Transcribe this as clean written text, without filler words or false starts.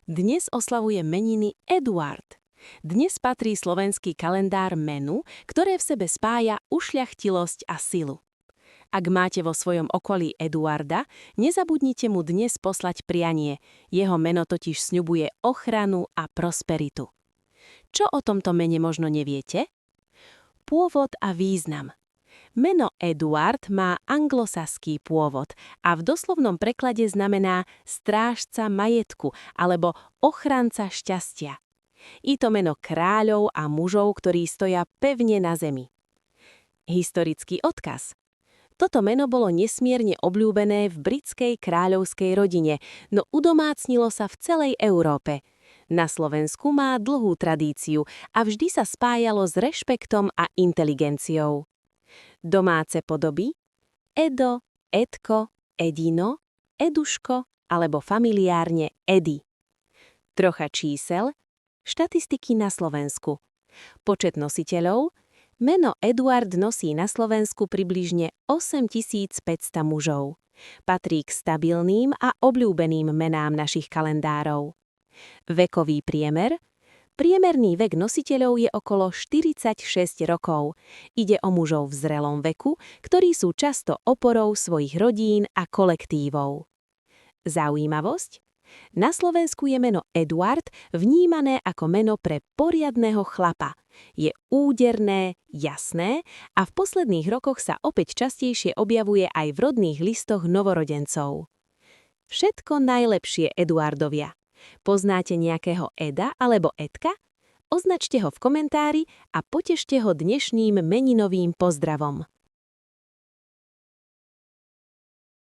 Dnes oslavuje meniny Eduard. Dnes patrí slovenský kalendár menu, ktoré v sebe spája ušľachtilosť a silu. Ak máte vo svojom okolí Eduarda, nezabudnite mu dnes poslať prianie. Jeho meno totiž sľubuje ochranu a prosperitu. Čo o tomto mene možno neviete? Pôvod a význam. Meno Eduard má anglosaský pôvod a v doslovnom preklade znamená strážca majetku alebo ochranca šťastia. Je to meno kráľov a mužov, ktorí stoja pevne na zemi. Historický odkaz. Toto meno bolo nesmierne obľúbené v britskej kráľovskej rodine, no udomácnilo sa v celej Európe. Na Slovensku má dlhú tradíciu a vždy sa spájalo s rešpektom a inteligenciou. Domáce podoby Edo, Edko, Edino, Eduško alebo familiárne Edy. Trocha čísel, štatistiky na Slovensku. Počet nositeľov, meno Eduard nosí na Slovensku približne 8500 mužov. Patrí k stabilným a obľúbeným menám našich kalendárov. Vekový priemer. Priemerný vek nositeľov je okolo 46 rokov. Ide o mužov v zrelom veku, ktorí sú často oporou svojich rodín a kolektívov. Zaujímavosť? Na Slovensku je meno Eduard vnímané ako meno pre poriadneho chlapa. Je úderné, jasné a v posledných rokoch sa opäť častejšie objavuje aj v rodných listoch novorodencov. Všetko najlepšie Eduardovia. Poznáte nejakého Eda alebo Edka? Označte ho v komentári a potešte ho dnešným meninovým pozdravom.